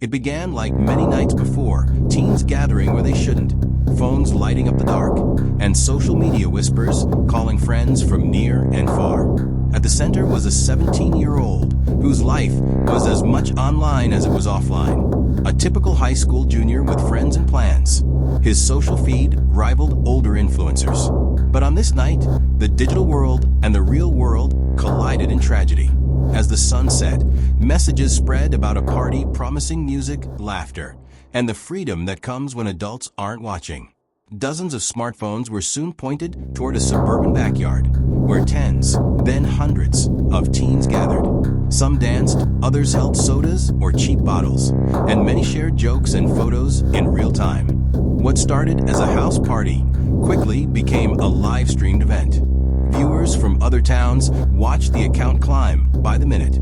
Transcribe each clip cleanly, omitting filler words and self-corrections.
It began like many nights before, teens gathering where they shouldn't, phones lighting up the dark, and social media whispers calling friends from near and far. At the center was a 17-year-old whose life was as much online as it was offline. A typical high school junior with friends and plans. His social feed rivaled older influencers. But on this night, the digital world and the real world collided in tragedy. As the sun set, messages spread about a party promising music, laughter, and the freedom that comes when adults aren't watching. Dozens of smartphones were soon pointed toward a suburban backyard, where tens, then hundreds, of teens gathered. Some danced, others held sodas or cheap bottles, and many shared jokes and photos in real time. What started as a house party quickly became a live-streamed event. Viewers from other towns watched the account climb by the minute.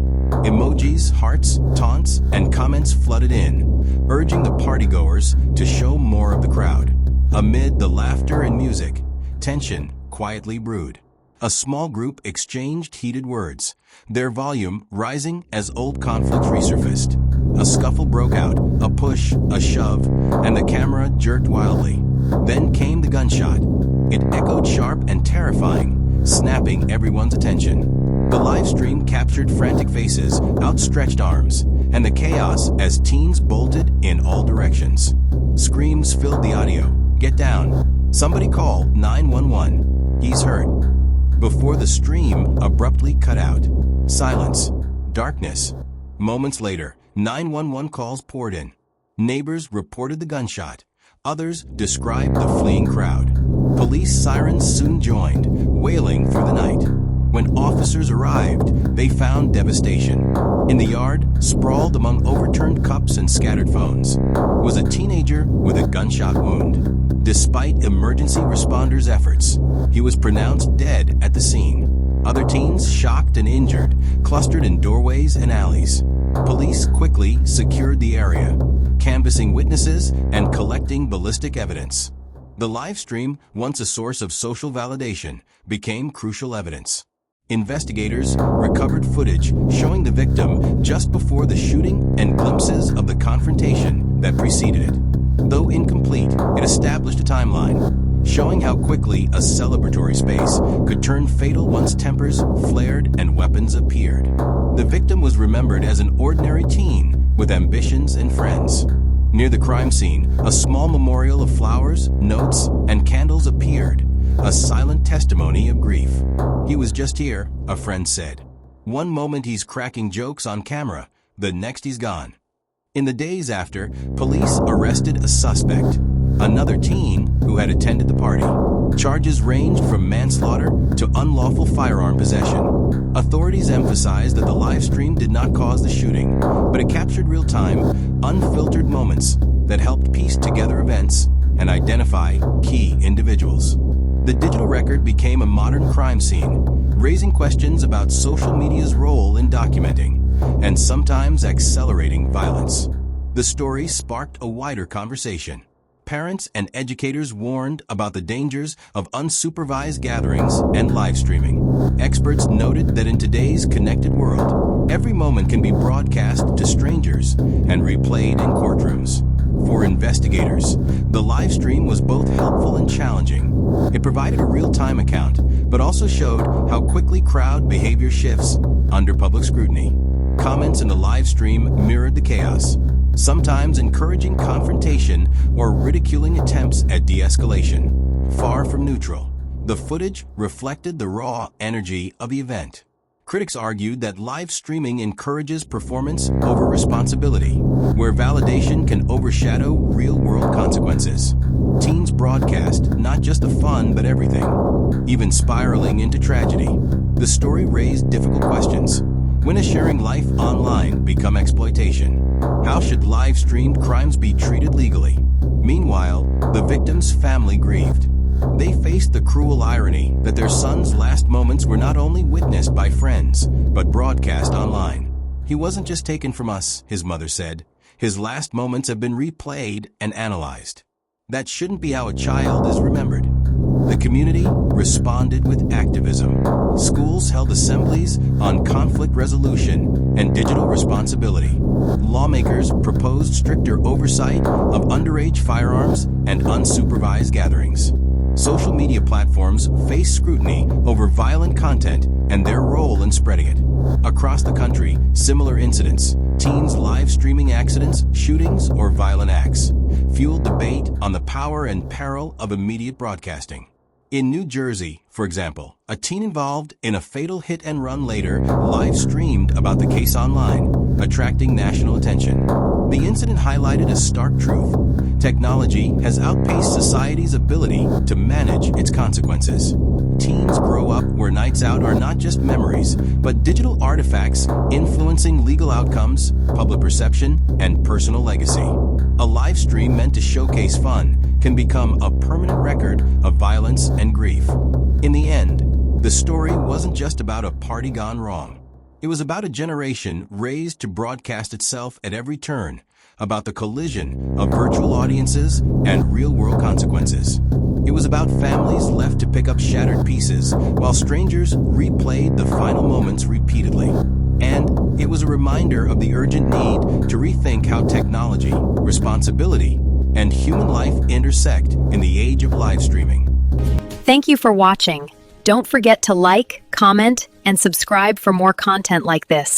Emojis, hearts, taunts, and comments flooded in, urging the partygoers to show more of the crowd. Amid the laughter and music, tension quietly brewed. A small group exchanged heated words, their volume rising as old conflicts resurfaced. A scuffle broke out, a push, a shove, and the camera jerked wildly. Then came the gunshot. It echoed sharp and terrifying, snapping everyone's attention. The live stream captured frantic faces, outstretched arms, and the chaos as teens bolted in all directions. Screams filled the audio. "Get down. Somebody call 911. He's hurt." Before the stream abruptly cut out. Silence. Darkness. Moments later, 911 calls poured in. Neighbors reported the gunshot. Others described the fleeing crowd. Police sirens soon joined, wailing through the night. When officers arrived, they found devastation. In the yard, sprawled among overturned cups and scattered phones, was a teenager with a gunshot wound. Despite emergency responders' efforts, he was pronounced dead at the scene. Other teens, shocked and injured, clustered in doorways and alleys. Police quickly secured the area, canvassing witnesses and collecting ballistic evidence. The live stream, once a source of social validation, became crucial evidence. Investigators recovered footage showing the victim just before the shooting and glimpses of the confrontation that preceded it. Though incomplete, it established a timeline, showing how quickly a celebratory space could turn fatal once tempers flared and weapons appeared. The victim was remembered as an ordinary teen with ambitions and friends. Near the crime scene, a small memorial of flowers, notes, and candles appeared, a silent testimony of grief. "He was just here," a friend said. "One moment he's cracking jokes on camera, the next he's gone." In the days after, police arrested a suspect, another teen who had attended the party. Charges ranged from manslaughter to unlawful firearm possession. Authorities emphasized that the live stream did not cause the shooting, but it captured real-time, unfiltered moments that helped piece together events and identify key individuals. The digital record became a modern crime scene, raising questions about social media's role in documenting and sometimes accelerating violence. The story sparked a wider conversation. Parents and educators warned about the dangers of unsupervised gatherings and live streaming. Experts noted that in today's connected world, every moment can be broadcast to strangers and replayed in courtrooms. For investigators, the live stream was both helpful and challenging. It provided a real-time account, but also showed how quickly crowd behavior shifts under public scrutiny. Comments in the live stream mirrored the chaos, sometimes encouraging confrontation or ridiculing attempts at de-escalation. Far from neutral, the footage reflected the raw energy of the event. Critics argued that live streaming encourages performance over responsibility, where validation can overshadow real-world consequences. Teens broadcast not just the fun but everything, even spiraling into tragedy. The story raised difficult questions. When does sharing life online become exploitation? How should live-streamed crimes be treated legally? Meanwhile, the victim's family grieved. They faced the cruel irony that their son's last moments were not only witnessed by friends, but broadcast online. "He wasn't just taken from us," his mother said. "His last moments have been replayed and analyzed." That shouldn't be how a child is remembered. The community responded with activism. Schools held assemblies on conflict resolution and digital responsibility. Lawmakers proposed stricter oversight of underage firearms and unsupervised gatherings. Social media platforms face scrutiny over violent content and their role in spreading it. Across the country, similar incidents, teens live streaming accidents, shootings, or violent acts, fueled debate on the power and peril of immediate broadcasting. In New Jersey, for example, a teen involved in a fatal hit-and-run later live-streamed about the case online, attracting national attention. The incident highlighted a stark truth. Technology has outpaced society's ability to manage its consequences. Teens grow up where nights out are not just memories, but digital artifacts influencing legal outcomes, public perception, and personal legacy. A live stream meant to showcase fun can become a permanent record of violence and grief. In the end, the story wasn't just about a party gone wrong. It was about a generation raised to broadcast itself at every turn, about the collision of virtual audiences and real-world consequences. It was about families left to pick up shattered pieces, while strangers replayed the final moments repeatedly. And it was a reminder of the urgent need to rethink how technology, responsibility, and human life intersect in the age of live streaming. Thank you for watching. Don't forget to like, comment, and subscribe for more content like this.